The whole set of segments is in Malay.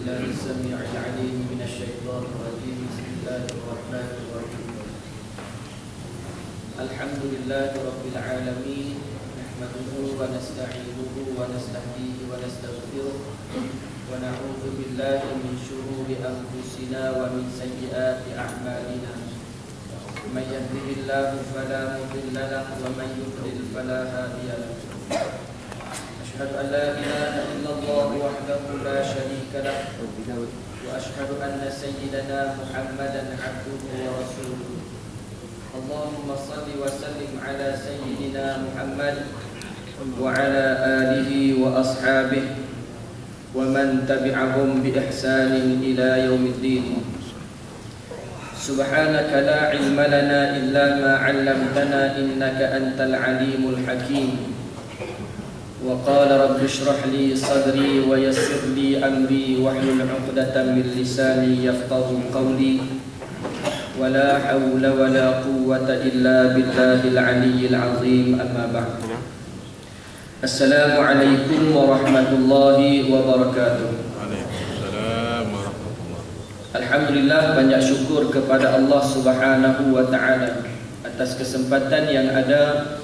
بالله السميع العليم من الشيطان الرجيم. بسم الله الرحمن الرحيم. الحمد لله رب العالمين، نحمده ونستعينه ونستهديه ونستغفره ونعوذ بالله من شرور أنفسنا ومن سيئات أعمالنا. من يهده الله فلا مضل له ومن يضلل فلا هادي له. أشهد أن لا إله إلا الله وحده لا شريك له، وأشهد أن سيدنا محمدا عبده ورسوله. اللهم صل وسلم على سيدنا محمد وعلى آله وأصحابه ومن تبعهم بإحسان إلى يوم الدين. سبحانك لا علم لنا إلا ما علمتنا إنك أنت العليم الحكيم. وقال رب اشرح لي صدري ويسر لي أمري واحلل عقدة من لساني يفقهوا قولي. ولا حول ولا قوة إلا بالله العلي العظيم. أما بعد. السلام عليكم ورحمة الله وبركاته. Alhamdulillah, banyak syukur kepada Allah Subhanahu wa Ta'ala atas kesempatan yang ada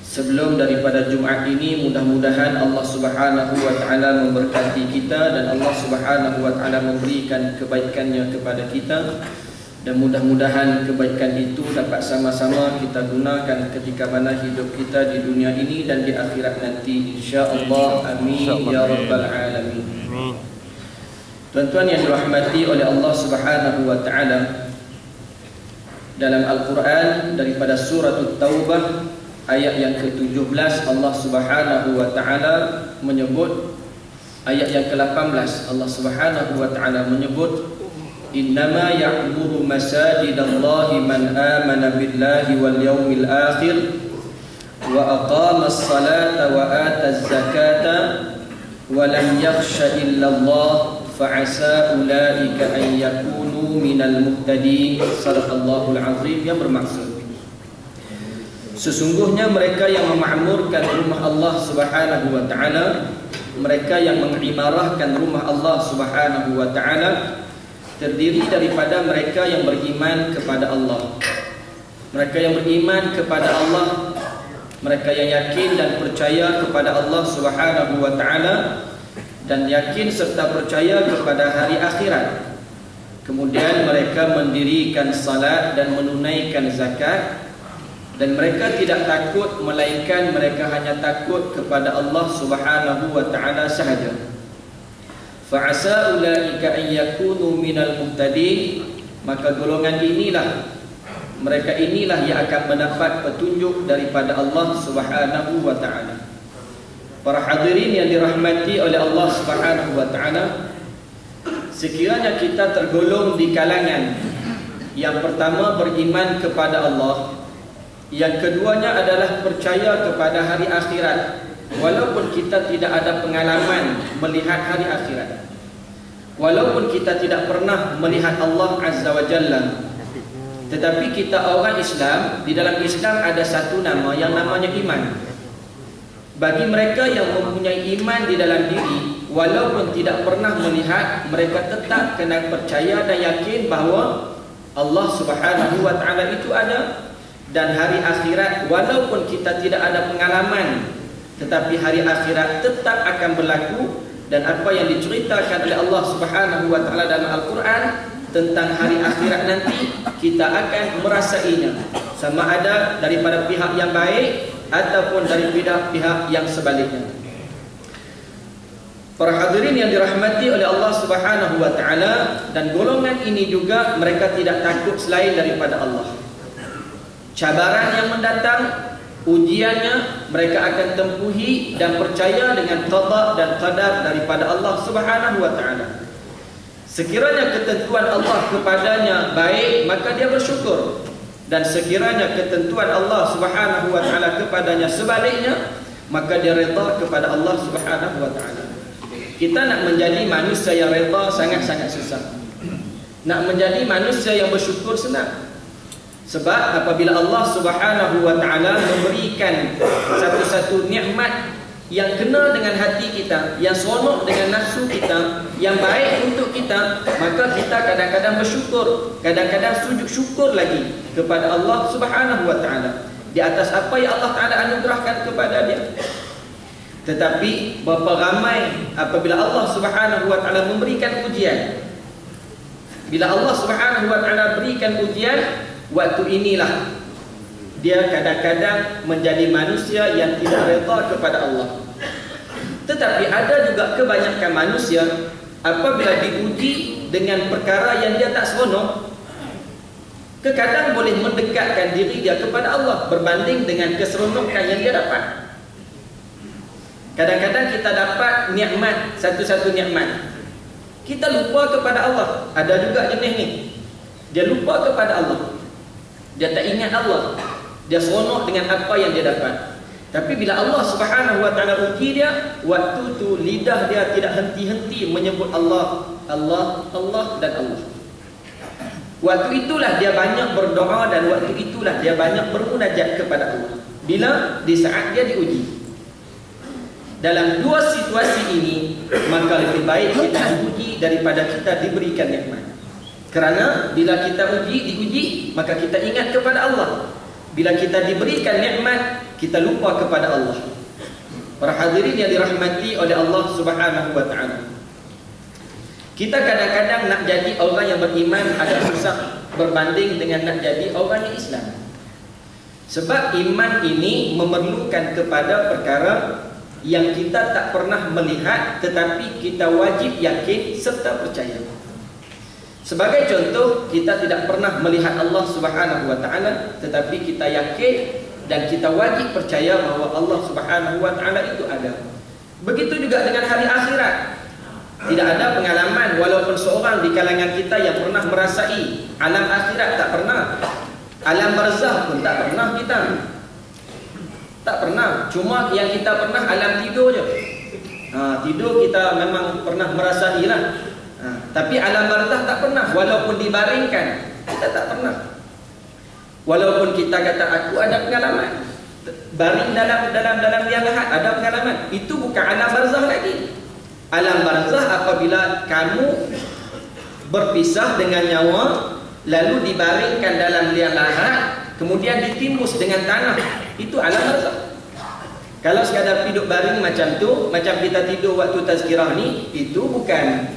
sebelum daripada Jumaat ini. Mudah-mudahan Allah Subhanahu wa Ta'ala memberkati kita dan Allah Subhanahu wa Ta'ala memberikan kebaikannya kepada kita, dan mudah-mudahan kebaikan itu dapat sama-sama kita gunakan ketika mana hidup kita di dunia ini dan di akhirat nanti, insya-Allah. Amin ya rabbal alamin. Tuan-tuan yang dirahmati oleh Allah Subhanahu wa Ta'ala, dalam Al-Quran daripada surah At-Taubah ayat yang ke-17, Allah Subhanahu wa Ta'ala menyebut, ayat yang ke-18 Allah Subhanahu wa Ta'ala menyebut, innama ya'muru masajidallahi man amana billahi wal yawmil akhir wa aqama as-salata wa ata az-zakata wa lam yakhsha illa Allah fa'asa ulaika an yakunu minal muhtadin. Sadaqallahul azim. Yang bermaksud, sesungguhnya mereka yang memakmurkan rumah Allah Subhanahu wa Ta'ala, mereka yang mengimarahkan rumah Allah Subhanahu wa Ta'ala, terdiri daripada mereka yang beriman kepada Allah. Mereka yang beriman kepada Allah, mereka yang yakin dan percaya kepada Allah Subhanahu wa Ta'ala, dan yakin serta percaya kepada hari akhirat. Kemudian mereka mendirikan salat dan menunaikan zakat, dan mereka tidak takut melainkan mereka hanya takut kepada Allah Subhanahu wa Ta'ala sahaja. Fa'asa ulaika an yakunu minal muhtadin. Maka golongan inilah, mereka inilah yang akan mendapat petunjuk daripada Allah Subhanahu wa Ta'ala. Para hadirin yang dirahmati oleh Allah Subhanahu wa Ta'ala, sekiranya kita tergolong di kalangan yang pertama beriman kepada Allah, yang keduanya adalah percaya kepada hari akhirat, walaupun kita tidak ada pengalaman melihat hari akhirat, walaupun kita tidak pernah melihat Allah Azza wa Jalla, tetapi kita orang Islam. Di dalam Islam ada satu nama yang namanya iman. Bagi mereka yang mempunyai iman di dalam diri, walaupun tidak pernah melihat, mereka tetap kena percaya dan yakin bahawa Allah Subhanahu wa Ta'ala itu ada, dan hari akhirat walaupun kita tidak ada pengalaman, tetapi hari akhirat tetap akan berlaku. Dan apa yang diceritakan oleh Allah Subhanahu wa Ta'ala dalam Al-Quran tentang hari akhirat nanti, kita akan merasainya, sama ada daripada pihak yang baik ataupun dari pihak yang sebaliknya. Para hadirin yang dirahmati oleh Allah Subhanahu wa Ta'ala, dan golongan ini juga mereka tidak takut selain daripada Allah. Cabaran yang mendatang, ujiannya mereka akan tempuhi dan percaya dengan qada dan qadar daripada Allah Subhanahu wa Ta'ala. Sekiranya ketentuan Allah kepadanya baik, maka dia bersyukur, dan sekiranya ketentuan Allah Subhanahu wa Ta'ala kepadanya sebaliknya, maka dia reda kepada Allah Subhanahu wa Ta'ala. Kita nak menjadi manusia yang reda sangat-sangat susah. Nak menjadi manusia yang bersyukur senang. Sebab apabila Allah Subhanahu wa Ta'ala memberikan satu-satu nikmat yang kena dengan hati kita, yang seronok dengan nafsu kita, yang baik untuk kita, maka kita kadang-kadang bersyukur, kadang-kadang sujud syukur lagi kepada Allah Subhanahu wa taala di atas apa yang Allah Taala anugerahkan kepada dia. Tetapi berapa ramai apabila Allah Subhanahu wa taala memberikan ujian, bila Allah Subhanahu wa taala berikan ujian, waktu inilah dia kadang-kadang menjadi manusia yang tidak reda kepada Allah. Tetapi ada juga kebanyakan manusia apabila diuji dengan perkara yang dia tak seronok, kadang boleh mendekatkan diri dia kepada Allah berbanding dengan keseronokan yang dia dapat. Kadang-kadang kita dapat nikmat, satu-satu nikmat, kita lupa kepada Allah. Ada juga jenis ni, dia lupa kepada Allah, dia tak ingat Allah, dia seronok dengan apa yang dia dapat. Tapi bila Allah Subhanahu wa taala uji dia, waktu tu lidah dia tidak henti-henti menyebut Allah, Allah, Allah dan Allah. Waktu itulah dia banyak berdoa dan waktu itulah dia banyak bermunajat kepada Allah. Bila di saat dia diuji. Dalam dua situasi ini, maka lebih baik kita diuji daripada kita diberikan nikmat. Kerana bila kita diuji, maka kita ingat kepada Allah. Bila kita diberikan nikmat, kita lupa kepada Allah. Para hadirin yang dirahmati oleh Allah Subhanahu wa taala. Kita kadang-kadang nak jadi orang yang beriman agak susah berbanding dengan nak jadi orang yang Islam. Sebab iman ini memerlukan kepada perkara yang kita tak pernah melihat, tetapi kita wajib yakin serta percaya. Sebagai contoh, kita tidak pernah melihat Allah Subhanahu wa taala, tetapi kita yakin dan kita wajib percaya bahawa Allah Subhanahu wa taala itu ada. Begitu juga dengan hari akhirat. Tidak ada pengalaman walaupun seorang di kalangan kita yang pernah merasai alam akhirat, tak pernah. Alam barzakh pun tak pernah kita. Tak pernah. Cuma yang kita pernah alam tidur je. Tidur kita memang pernah merasailah. Tapi alam barzakh tak pernah. Walaupun dibaringkan, kita tak pernah. Walaupun kita kata aku ada pengalaman, baring dalam liang lahat ada pengalaman, itu bukan alam barzakh lagi. Alam barzakh apabila kamu berpisah dengan nyawa, lalu dibaringkan dalam liang lahat, kemudian ditimbus dengan tanah, itu alam barzakh. Kalau sekadar hidup baring macam tu, macam kita tidur waktu tazkirah ni, itu bukan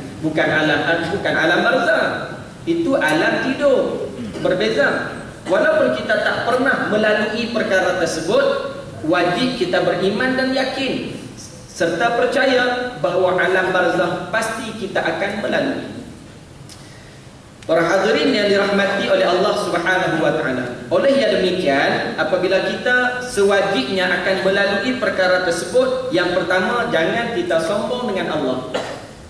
alam barzakh. Itu alam tidur. Berbeza. Walaupun kita tak pernah melalui perkara tersebut, wajib kita beriman dan yakin serta percaya bahawa alam barzakh pasti kita akan melalui. Para hadirin yang dirahmati oleh Allah Subhanahu wa taala. Oleh yang demikian, apabila kita sewajibnya akan melalui perkara tersebut, yang pertama, jangan kita sombong dengan Allah.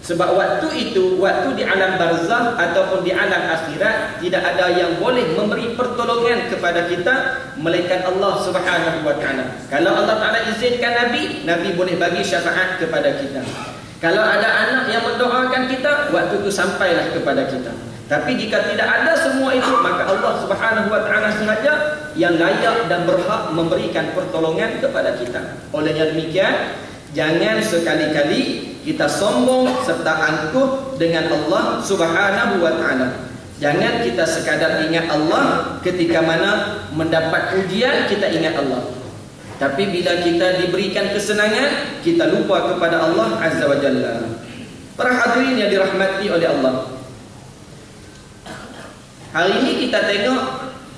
Sebab waktu itu, waktu di alam barzakh ataupun di alam akhirat, tidak ada yang boleh memberi pertolongan kepada kita melainkan Allah Subhanahu wa taala. Kalau Allah Taala izinkan Nabi boleh bagi syafaat kepada kita. Kalau ada anak yang mendoakan kita, waktu itu sampailah kepada kita. Tapi jika tidak ada semua itu, maka Allah Subhanahu wa taala sahaja yang layak dan berhak memberikan pertolongan kepada kita. Oleh yang demikian, jangan sekali-kali kita sombong serta angkuh dengan Allah Subhanahu wa taala. Jangan kita sekadar ingat Allah ketika mana mendapat ujian, kita ingat Allah. Tapi bila kita diberikan kesenangan, kita lupa kepada Allah Azza wa Jalla. Para hadirin yang dirahmati oleh Allah, hari ini kita tengok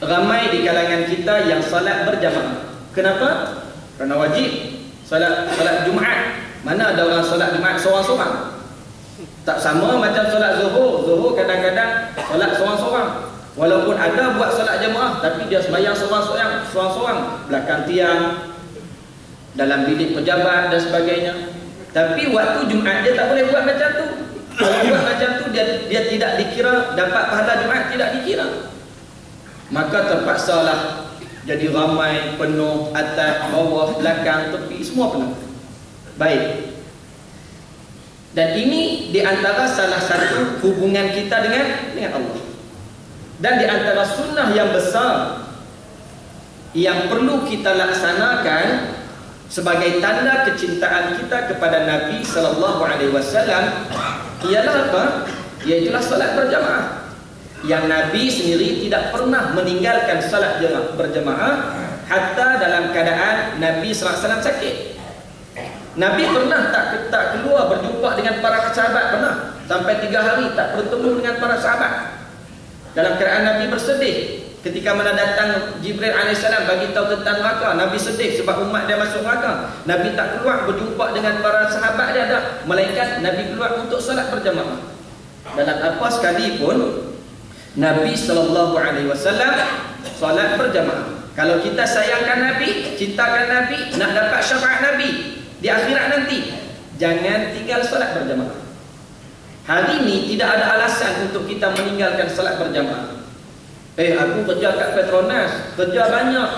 ramai di kalangan kita yang salat berjamaah. Kenapa? Kerana wajib. Salat Jumaat. Mana ada orang solat Jumaat seorang-seorang? Tak sama macam solat Zuhur. Zuhur kadang-kadang solat seorang-seorang. Walaupun ada buat solat jemaah, tapi dia sembahyang seorang-seorang, belakang tiang, dalam bilik pejabat dan sebagainya. Tapi waktu Jumaat dia tak boleh buat macam tu. Kalau buat macam tu, dia tidak dikira dapat pahala Jumaat, tidak dikira. Maka terpaksalah jadi ramai, penuh, atas, bawah, belakang, tepi, semua penuh. Baik. Dan ini di antara salah satu hubungan kita dengan Allah. Dan di antara sunnah yang besar yang perlu kita laksanakan sebagai tanda kecintaan kita kepada Nabi sallallahu alaihi wasallam ialah apa? Iaitulah salat berjamaah. Yang Nabi sendiri tidak pernah meninggalkan salat berjamaah hatta dalam keadaan Nabi sallallahu alaihi wasallam sakit. Nabi pernah tak keluar berjumpa dengan para sahabat, pernah sampai 3 hari tak bertemu dengan para sahabat. Dalam keadaan Nabi bersedih ketika mana datang Jibril alaihissalam bagi tahu tentang neraka. Nabi sedih sebab umat dia masuk neraka. Nabi tak keluar berjumpa dengan para sahabat dia dah, melainkan Nabi keluar untuk salat berjamaah. Dalam apa sekalipun Nabi sallallahu alaihi wasallam salat berjamaah. Kalau kita sayangkan Nabi, cintakan Nabi, nak dapat syafaat Nabi di akhirat nanti, jangan tinggal salat berjamaah. Hari ini tidak ada alasan untuk kita meninggalkan salat berjamaah. Aku kerja kat Petronas, kerja banyak,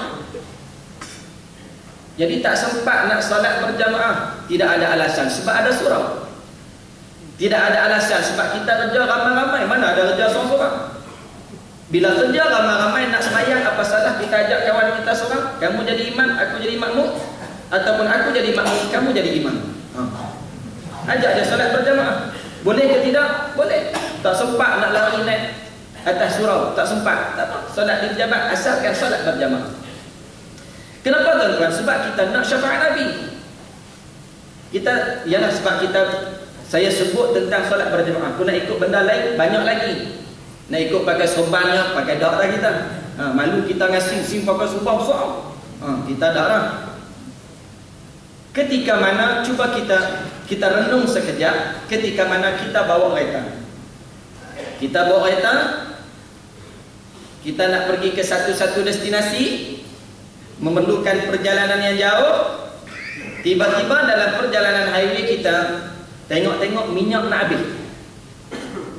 jadi tak sempat nak salat berjamaah. Tidak ada alasan sebab ada surau. Tidak ada alasan sebab kita kerja ramai-ramai. Mana ada kerja seorang-seorang? Bila kerja ramai-ramai nak sembahyang, apa salah kita ajak kawan kita seorang? Kamu jadi imam, aku jadi makmum, ataupun aku jadi makmum, kamu jadi imam. Ajak dia salat berjamaah. Boleh ke tidak? Boleh. Tak sempat nak lari naik atas surau, tak sempat, tak apa. Salat di pejabat, asalkan salat berjamaah. Kenapa tuan-tuan? Sebab kita nak syafaat Nabi. Kita, ialah sebab kita, saya sebut tentang salat berjamaah. Aku nak ikut benda lain, banyak lagi. Nak ikut pakai sorbannya, pakai darah kita. Malu kita ngasih sim pakai sumpah besar. Kita darah. Ketika mana, cuba kita renung sekejap, ketika mana kita bawa kereta. Kita bawa kereta, kita nak pergi ke satu-satu destinasi, memerlukan perjalanan yang jauh. Tiba-tiba dalam perjalanan highway kita tengok-tengok minyak nak habis.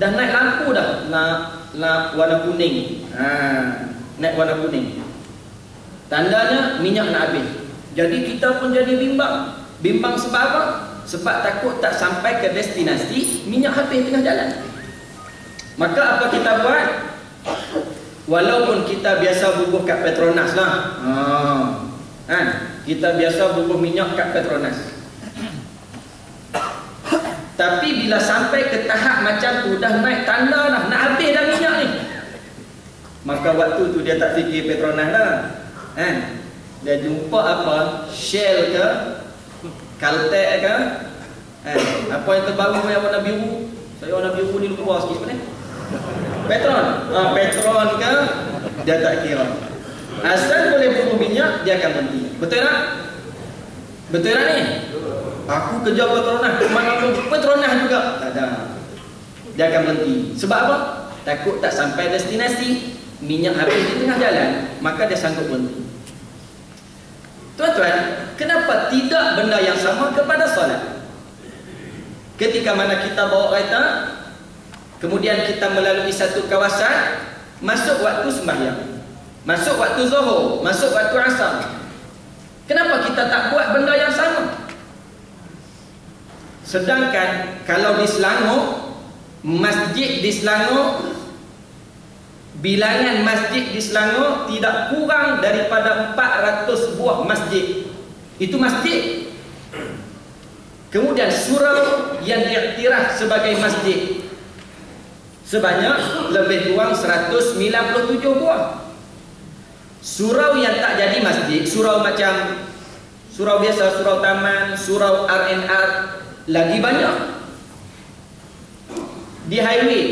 Dah naik lampu dah, nak warna kuning. Naik warna kuning. Tandanya minyak nak habis. Jadi kita pun jadi bimbang. Bimbang sebab apa? Sebab takut tak sampai ke destinasi, minyak habis tengah jalan. Maka apa kita buat? Walaupun kita biasa bubuh kat Petronas lah, kita biasa bubuh minyak kat Petronas. Tapi bila sampai ke tahap macam tu, dah naik tanda dah, nak habis dah minyak ni, maka waktu tu dia tak fikir Petronas dah, dia jumpa apa? Shell ke, Caltex ke, apa yang terbaru yang warna biru. Saya warna biru ni lupa sikit sebenarnya. Petron, Petron ke, dia tak kira. Asal boleh bubuh minyak, dia akan berhenti. Betul tak? Betul tak ni? Aku kerja Petronas, mana pun Petronas juga. Tak ada. Dia akan berhenti. Sebab apa? Takut tak sampai destinasi, minyak habis di tengah jalan, maka dia sanggup berhenti. Tuan-tuan, kenapa tidak benda yang sama kepada solat? Ketika mana kita bawa kereta, kemudian kita melalui satu kawasan, masuk waktu sembahyang, masuk waktu zuhur, masuk waktu asar. Kenapa kita tak buat benda yang sama? Sedangkan kalau di Selangor, masjid di Selangor, bilangan masjid di Selangor tidak kurang daripada 400 buah masjid. Itu masjid. Kemudian surau yang diiktiraf sebagai masjid sebanyak lebih kurang 197 buah. Surau yang tak jadi masjid, surau macam surau biasa, surau taman, surau R&R, lagi banyak. Di highway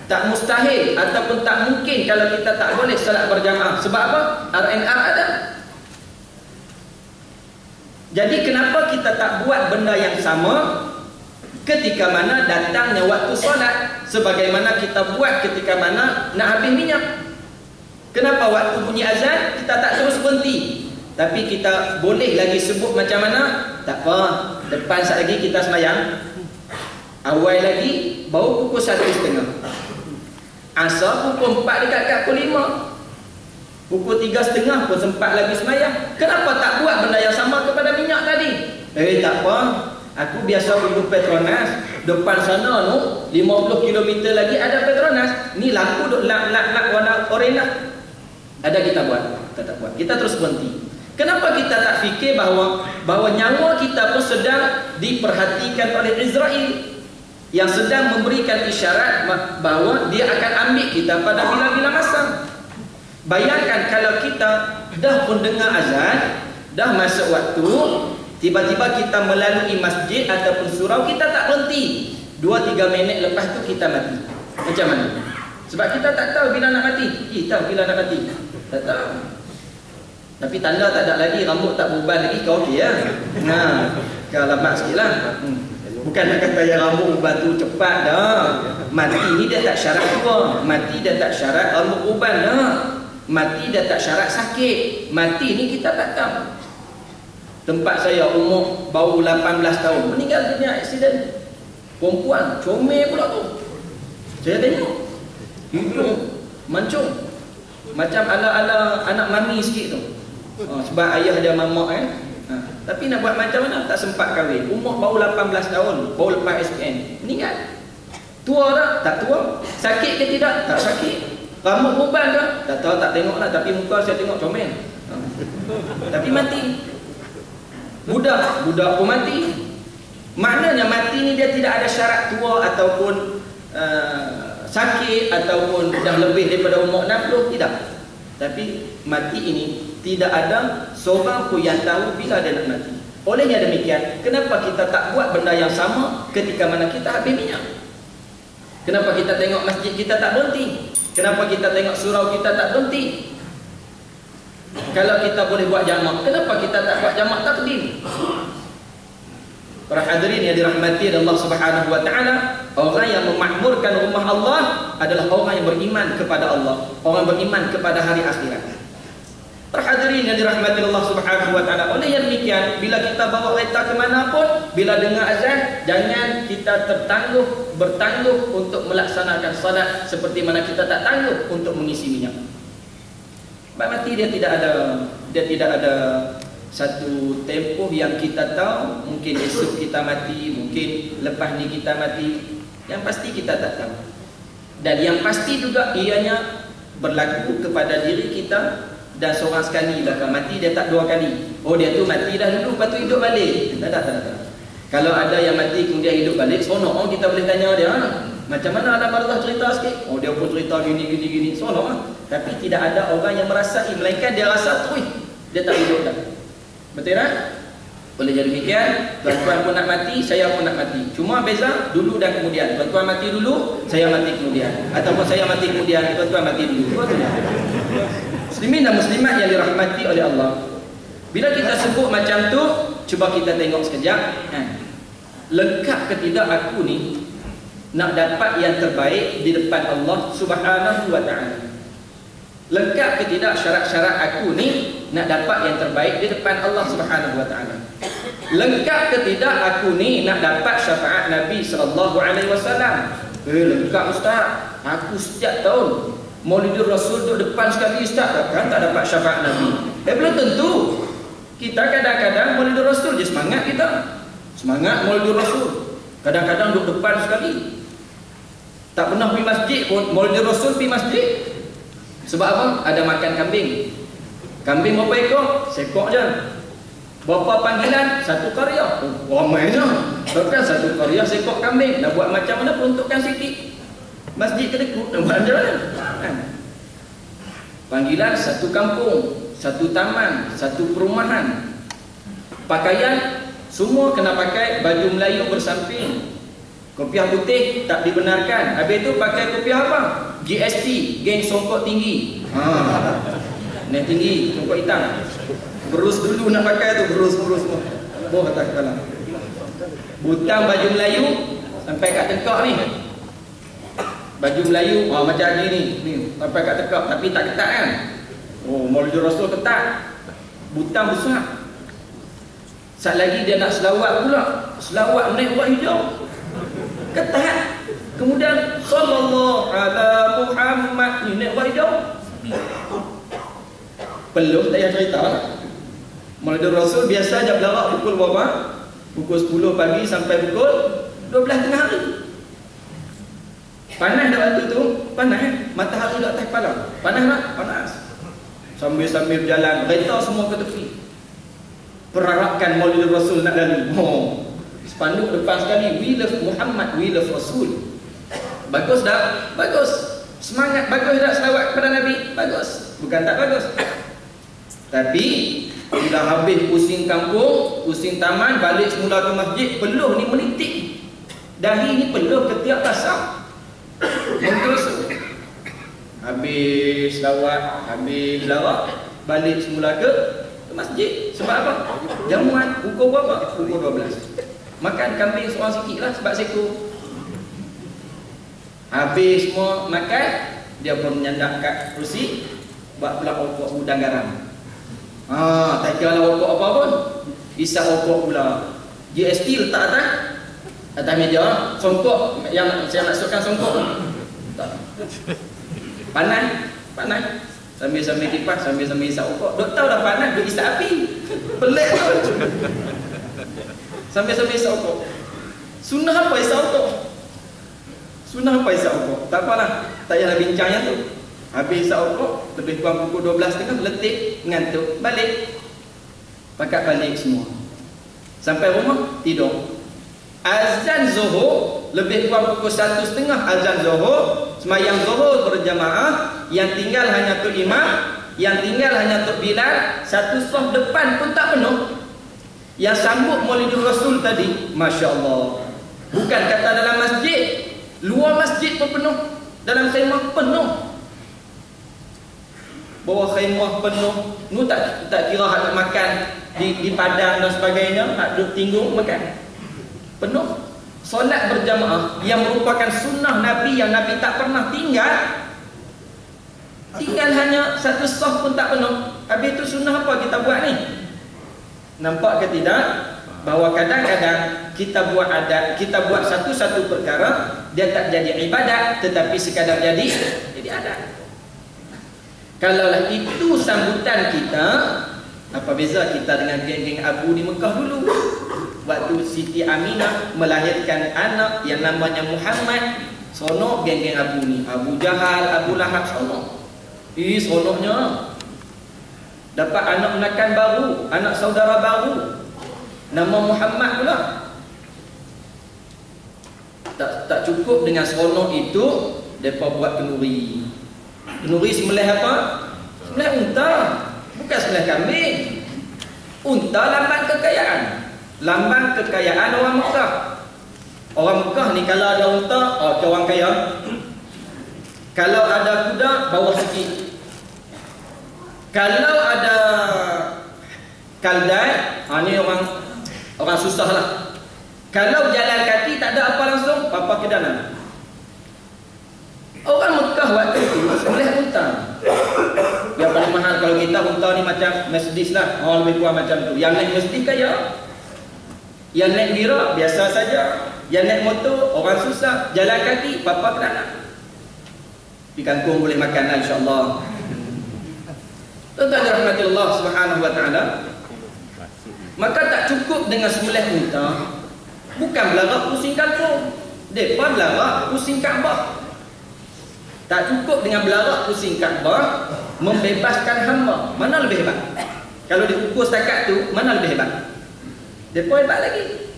tak mustahil ataupun tak mungkin kalau kita tak boleh salat berjamaah. Sebab apa? R&R ada. Jadi kenapa kita tak buat benda yang sama ketika mana datangnya waktu solat, sebagaimana kita buat ketika mana nak habis minyak? Kenapa waktu bunyi azan kita tak terus berhenti, tapi kita boleh lagi sebut macam mana? Tak apa, depan sekejap lagi kita sembahyang. Awal lagi baru pukul 1.30, asar pukul 4 dekat pukul 5, pukul 3.30 pun sempat lagi sembahyang. Kenapa tak buat benda yang sama kepada minyak tadi? Tak apa, aku biasa duduk Petronas, depan sana tu 50 km lagi ada Petronas, ni lampu duk lak warna oranye. Ada kita buat? Kita tak buat, kita terus berhenti. Kenapa kita tak fikir bahawa nyawa kita pun sedang diperhatikan oleh Israel yang sedang memberikan isyarat bahawa dia akan ambil kita pada bila-bila masa. Bayangkan kalau kita dah pun dengar azan, dah masuk waktu, tiba-tiba kita melalui masjid ataupun surau, kita tak berhenti. 2-3 minit lepas tu kita mati. Macam mana? Sebab kita tak tahu bila nak mati. Tahu bila nak mati? Tak tahu. Tapi tanda tak ada lagi, rambut tak beruban lagi, kau okey ya? Kau lambat sikit lah. Bukan nak kata yang rambut uban tu cepat dah. Mati ni dia tak syarat tua. Mati dia tak syarat rambut uban dah. Mati dia tak syarat sakit. Mati ni kita tak tahu. Tempat saya umur baru 18 tahun, meninggal dunia aksiden. Perempuan, comel pula tu. Saya tengok hidung mancung, macam ala-ala anak mami sikit tu. Sebab ayah dia mamak kan. Tapi nak buat macam mana? Tak sempat kahwin. Umur baru 18 tahun, baru lepas SPM, meninggal. Tua tak? Tak tua. Sakit ke tidak? Tak sakit. Rambut uban tak? Tak tahu, tak tengok lah. Tapi muka saya tengok comel. Tapi mati. Budak pun mati. Maknanya mati ni dia tidak ada syarat tua ataupun sakit ataupun dah lebih daripada umur 60, tidak. Tapi mati ini tidak ada seorang pun yang tahu bila dia nak mati. Olehnya demikian, kenapa kita tak buat benda yang sama ketika mana kita habis minyak? Kenapa kita tengok masjid kita tak berhenti? Kenapa kita tengok surau kita tak berhenti? Kalau kita boleh buat jamak, kenapa kita tak buat jamak takdim? Para hadirin yang dirahmati Allah Subhanahu wa taala, orang yang memakmurkan rumah Allah adalah orang yang beriman kepada Allah, orang beriman kepada hari akhirat. Para hadirin yang dirahmati Allah Subhanahu wa taala, oleh yang demikian, bila kita bawa kereta ke mana pun, bila dengar azan, jangan kita bertangguh untuk melaksanakan salat seperti mana kita tak tangguh untuk mengisi minyak. Mati dia tidak ada satu tempoh yang kita tahu. Mungkin esok kita mati, mungkin lepas ni kita mati. Yang pasti kita tak tahu. Dan yang pasti juga ianya berlaku kepada diri kita. Dan seorang sekali bakal mati, dia tak 2 kali. Oh, dia tu mati dah dulu, lepas tu hidup balik. Tak. Kalau ada yang mati kemudian hidup balik, seronok kita boleh tanya dia, macam mana alam Allah cerita sikit? Oh, dia pun cerita gini, seronok. Tapi tidak ada orang yang merasai, melainkan dia rasa terus dia tak hidup dah. Betul tak? Oleh jadi demikian, tuan-tuan pun nak mati, saya pun nak mati. Cuma beza dulu dan kemudian. Tuan-tuan mati dulu, saya mati kemudian. Ataupun saya mati kemudian, tuan-tuan mati dulu. Muslimin dan muslimat yang dirahmati oleh Allah, bila kita sebut macam tu, cuba kita tengok sekejap, lengkap ke tidak aku ni nak dapat yang terbaik di depan Allah Subhanahu wa taala? Lengkap ke tidak syarat-syarat aku ni nak dapat yang terbaik di depan Allah Subhanahu wa taala? Lengkap ke tidak aku ni nak dapat syafaat Nabi sallallahu alaihi wasallam? Lengkap ustaz. Aku setiap tahun Maulidur Rasul duduk depan sekali ustaz, takkan tak dapat syafaat Nabi? Belum tentu. Kita kadang-kadang Maulidur Rasul je semangat kita. Semangat Maulidur Rasul. Kadang-kadang duduk depan sekali. Tak pernah pergi masjid pun, Maulidur Rasul pergi masjid. Sebab apa? Ada makan kambing. Kambing berapa ekor? Sekor je. Berapa panggilan? 1 karya. Ramai je. Bahkan 1 karya sekor kambing. Nak buat macam mana peruntukan sikit. Masjid kedekut. Nak buat macam mana? Panggilan 1 kampung, 1 taman, 1 perumahan. Pakaian semua kena pakai baju Melayu bersamping. Kopiah putih tak dibenarkan. Habis tu pakai kopiah apa? GST, geng songkok tinggi. Naik tinggi, songkok hitam. Berus dulu nak pakai tu, berus. Boh kata kepala. Butang baju Melayu sampai kat tekak ni. Baju Melayu macam hari ni sampai kat tekak, tapi tak ketat kan? Oh, Maulidur Rasul ketat. Butang besar. Sat lagi dia nak selawat pula. Selawat naik buat hijau. Ketat. Kemudian sallallahu ala Muhammad ni naik buat hijau. Peluk tak payah cerita. Maulidur Rasul biasa je berlarak pukul berapa? Pukul 10 pagi sampai pukul 12 tengah hari. Panas dah waktu tu, panas. Matahari dah atas kepala. Panas tak? Panas. Sambil berjalan, kereta semua ke tepi. perarakan Maulid Rasul nak lalu. Spanduk depan sekali, we love Muhammad, we love Rasul. Bagus tak? Bagus. Semangat, bagus tak selawat kepada Nabi? Bagus. Bukan tak bagus. Tapi bila habis pusing kampung, pusing taman, balik semula ke masjid, peluh ni menitik. Dahi ni peluh ketiak kasar. Terus habis selawat, habis larak, balik semula ke masjid. Sebab apa? Jamuan pukul berapa? Pukul 12. Makan kambing seorang sikit lah sebab seekor. Habis semua makan, dia pun menyandak kat kerusi, buat pula okok udang garam. Tak kira lah okok apa pun, isap okok pula. GST letak atas meja. Songkok yang saya maksudkan songkok tak. Panas. Sambil-sambil kipas, sambil-sambil isap okok. Dok tahu dah panas, dia isap api. Pelik tu. Sambil-sambil isap okok. Sunnah apa isap okok? Sunnah apa isap okok? Tak apalah, tak payahlah bincang yang tu. Habis isap okok, lebih kurang pukul 12.30, letih, ngantuk, balik. Pakat balik semua. Sampai rumah, tidur. Azan Zuhur, lebih kurang pukul 1.30 azan Zuhur, semayang Zuhur berjamaah, yang tinggal hanya Tok Imam, yang tinggal hanya Tok Bilal, satu saf depan pun tak penuh. Yang sambut Maulidur Rasul tadi, Masya Allah, bukan kata dalam masjid, luar masjid pun penuh, dalam khemah penuh, bawah khemah penuh. Nu tak kira hak makan di padang dan sebagainya, hak duduk tinggung makan penuh. Solat berjamaah yang merupakan sunnah Nabi, yang Nabi tak pernah tinggal hanya satu saf pun tak penuh. Habis itu sunnah apa kita buat ni? Nampak ke tidak? Bahawa kadang-kadang kita buat satu-satu perkara, dia tak jadi ibadat, tetapi sekadar jadi adat. Kalaulah itu sambutan kita, apa beza kita dengan geng-geng Abu di Mekah dulu? Waktu Siti Aminah melahirkan anak yang namanya Muhammad, sonok geng-geng Abu ni. Abu Jahal, Abu Lahab sonok. Sonoknya. Dapat anak menakan baru, anak saudara baru, nama Muhammad pula. Tak cukup dengan seronok itu, mereka buat kenduri. Kenduri sembelih apa? Sembelih unta, bukan sembelih kambing. Unta lambang kekayaan, lambang kekayaan orang Mekah. Orang Mekah ni kalau ada unta, orang kaya. Kalau ada kuda, bawah sikit. Kalau ada kaldai, ni orang susah lah. Kalau jalan kaki tak ada apa langsung, apa ke dalam. Orang Mekah waktu itu sembelih unta. Yang paling mahal kalau kita, unta ni macam Mercedes lah, lebih kurang macam tu. Yang naik Mercedes kaya, yang naik Mira biasa saja, yang naik motor orang susah, jalan kaki apa ke dalam. Di kangkung boleh makan lah insya-Allah. Tuan-tuan dirahmati Allah Subhanahu wa taala. Maka tak cukup dengan sembelih unta. Bukan belarak pusing kampung. Depa belarak pusing Kaabah. Tak cukup dengan belarak pusing Kaabah, membebaskan hamba. Mana lebih hebat? Kalau diukur setakat tu, mana lebih hebat? Depa hebat lagi.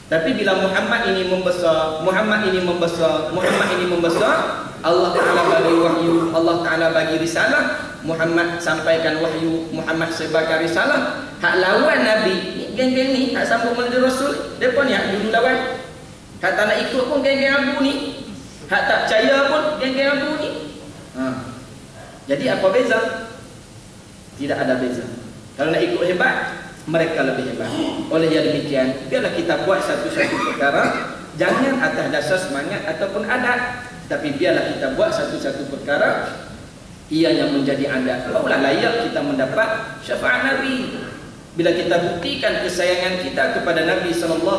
Tapi bila Muhammad ini membesar, Allah Ta'ala bagi wahyu, Allah Ta'ala bagi risalah, Muhammad sampaikan wahyu, Muhammad sebarkan risalah. Hak lawan Nabi, geng-geng ni, hak sambung Maulid Rasul, mereka ni hak dulu lawan. Hak tak nak ikut pun geng-geng Abu ni, hak tak percaya pun geng-geng Abu ni. Jadi apa beza? Tidak ada beza. Kalau nak ikut hebat, mereka lebih hebat. Oleh yang demikian, biarlah kita buat satu-satu perkara, jangan atas dasar semangat ataupun adat, tapi biarlah kita buat satu-satu perkara ia yang menjadi adat. Barulah layak kita mendapat syafaat Nabi. Bila kita buktikan kesayangan kita kepada Nabi SAW,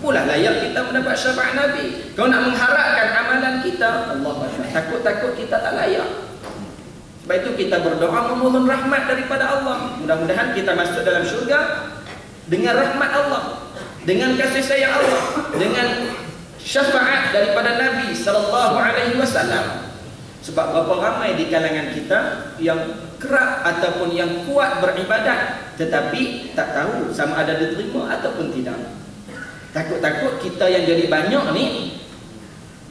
pula layak kita mendapat syafaat Nabi. Kau nak mengharapkan amalan kita, Allah takut-takut kita tak layak. Sebab itu kita berdoa memohon rahmat daripada Allah. Mudah-mudahan kita masuk dalam syurga dengan rahmat Allah, dengan kasih sayang Allah, dengan syafaat daripada Nabi SAW. Sebab berapa ramai di kalangan kita yang kerap ataupun yang kuat beribadat, tetapi tak tahu sama ada diterima ataupun tidak. Takut-takut kita yang jadi banyak ni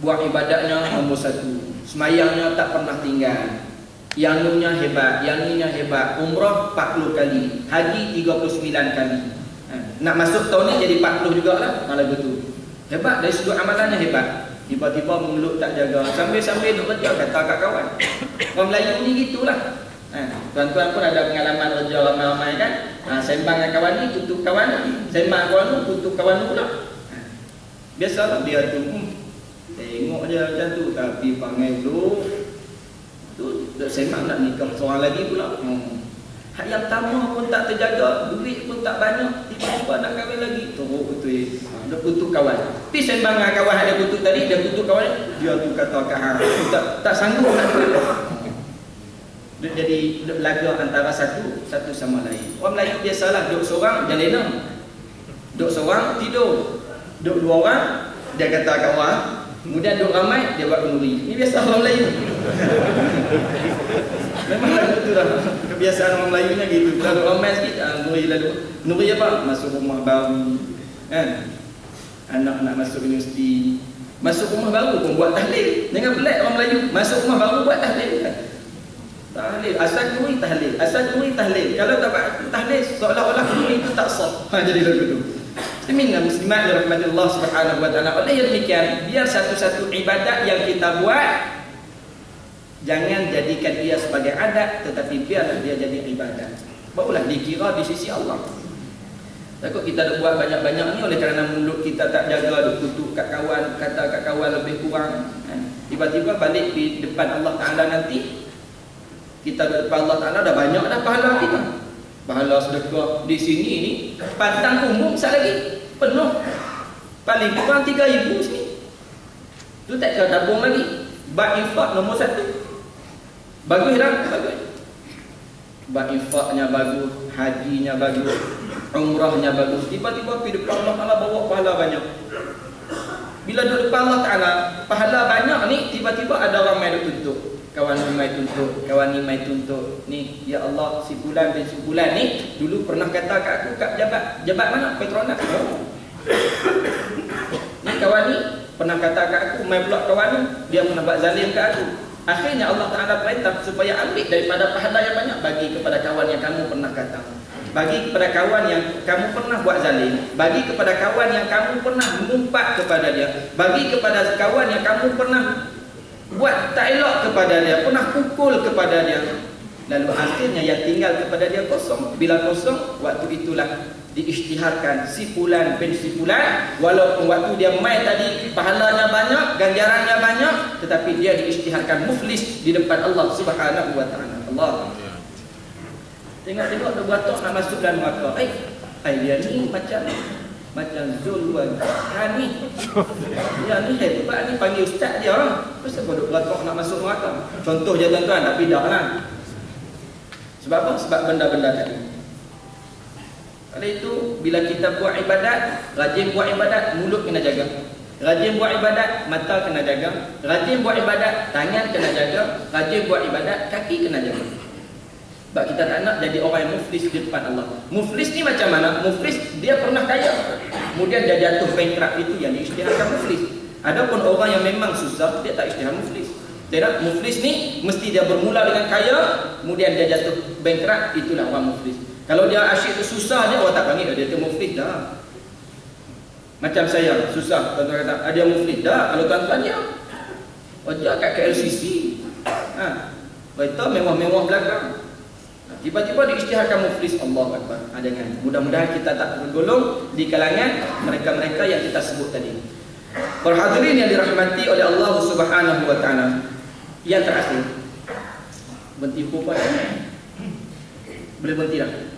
buat ibadatnya nombor 1, semayangnya tak pernah tinggal, yang nunya hebat, yang ninya hebat, umrah 40 kali, haji 39 kali. Nak masuk tahun ni jadi 40 jugalah, malah betul. Hebat dari sudut amalannya hebat. Tiba-tiba mulut tak jaga, sambil-sambil duk kerja, kata kat kawan. Orang Melayu ni gitulah. Tuan-tuan pun ada pengalaman kerja ramai-ramai kan. Sembang dengan kawan ni, tutup kawan ni. Sembang kawan tu, tutup kawan tu pula. Biasalah dia tu, tengok je macam tu, tapi panggil dulu tu, duk sembang nak nikah seorang lagi pula. Hak yang pertama pun tak terjaga, duit pun tak banyak, tiba-tiba nak kahwin lagi, teruk betul. Dia kutuk kawan. Tapi sembang dengan kawan yang dia kutuk tadi, dia kutuk kawan, dia tu kata kat hang, tak sanggup nak kahwin. Dia jadi laga antara satu sama lain. Orang Melayu biasalah, duduk seorang dia lena. Duduk seorang tidur. Duduk 2 orang dia kata kat orang, kemudian duduk ramai dia buat kenduri. Ini biasa orang Melayu. Memang betul lah. Kebiasaan orang Melayunya gitu. Kalau ramai sikit, nuri lalu. Nuri apa? Masuk rumah baru. Kan? Anak nak masuk universiti. Masuk rumah baru pun buat tahlil. Jangan pelik orang Melayu. Masuk rumah baru buat tahlil kan? Tahlil. Asal nuri tahlil. Asal nuri tahlil. Kalau tak buat tahlil, seolah-olah nuri itu tak sah. Jadi lagu tu. Muslimin dan muslimat dirahmati Allah Subhanahu wa taala. Oleh yang demikian, biar satu-satu ibadat yang kita buat jangan jadikan dia sebagai adat, tetapi biarlah dia jadi ibadat. Barulah dikira di sisi Allah. Takut kita nak buat banyak-banyak ni oleh kerana mulut kita tak jaga, duk tutup kat kawan, kata kat kawan lebih kurang. Tiba-tiba balik di depan Allah Ta'ala nanti, kita di depan Allah Ta'ala dah banyak dah pahala kita. Pahala sedekah di sini ni, pantang umum sekali lagi, penuh. Paling kurang 3,000 sini. Tu tak kena tabung lagi. Bab infak nombor 1. Bagus tak? Bagus. Bab infaknya bagus, hajinya bagus, umrahnya bagus. Tiba-tiba pergi depan Allah Ta'ala bawa pahala banyak. Bila duduk depan Allah Ta'ala, pahala banyak ni, tiba-tiba ada orang main tuntut. Kawan ni main tuntut, kawan ni main tuntut. Ni, ya Allah, si fulan bin si fulan ni dulu pernah kata kat aku kat jabat mana? Petronas. Oh. Ni kawan ni pernah kata kat aku, main pula kawan ni, dia pernah buat zalim kat aku. Akhirnya Allah Ta'ala perintah supaya ambil daripada pahala yang banyak, bagi kepada kawan yang kamu pernah kata, bagi kepada kawan yang kamu pernah buat zalim, bagi kepada kawan yang kamu pernah mengumpat kepada dia, bagi kepada kawan yang kamu pernah buat tak elok kepada dia, pernah pukul kepada dia. Lalu akhirnya yang tinggal kepada dia kosong. Bila kosong, waktu itulah diisytiharkan si fulan bin si fulan, walaupun waktu dia main tadi pahalanya banyak, ganjarannya banyak, tetapi dia diisytiharkan muflis di depan Allah Subhanahu wa taala. Allah. Tengok-tengok dia buat nak masuk dalam neraka. Dia ni macam Zulwan ni. Dia ni hebat ni, panggil ustaz dia. Kenapa kau duk beratok nak masuk neraka? Contoh je tuan-tuan, tapi dah lah. Sebab apa? Sebab benda-benda tadi. Oleh itu, bila kita buat ibadat, rajin buat ibadat, mulut kena jaga. Rajin buat ibadat, mata kena jaga. Rajin buat ibadat, tangan kena jaga. Rajin buat ibadat, kaki kena jaga. Sebab kita tak nak jadi orang yang muflis di depan Allah. Muflis ni macam mana? Muflis, dia pernah kaya, kemudian dia jatuh bankrupt, itu yang diisytiharkan muflis. Adapun orang yang memang susah, dia tak isytihar muflis. Tidak, muflis ni mesti dia bermula dengan kaya, kemudian dia jatuh bankrupt, itulah orang muflis. Kalau dia asyik susah dia, orang tak panggil dia tu muflis dah. Macam saya, susah, tuan-tuan kata, dia muflis dah. Kalau tuan-tuan dia wajah kat KLCC, kereta mewah-mewah belakang, tiba-tiba diisytiharkan muflis. Allah Akbar. Jangan. Mudah-mudahan kita tak tergolong di kalangan mereka-mereka yang kita sebut tadi. Para hadirin yang dirahmati oleh Allah Subhanahu wa taala. Yang terakhir, berhenti pun boleh berhenti dah.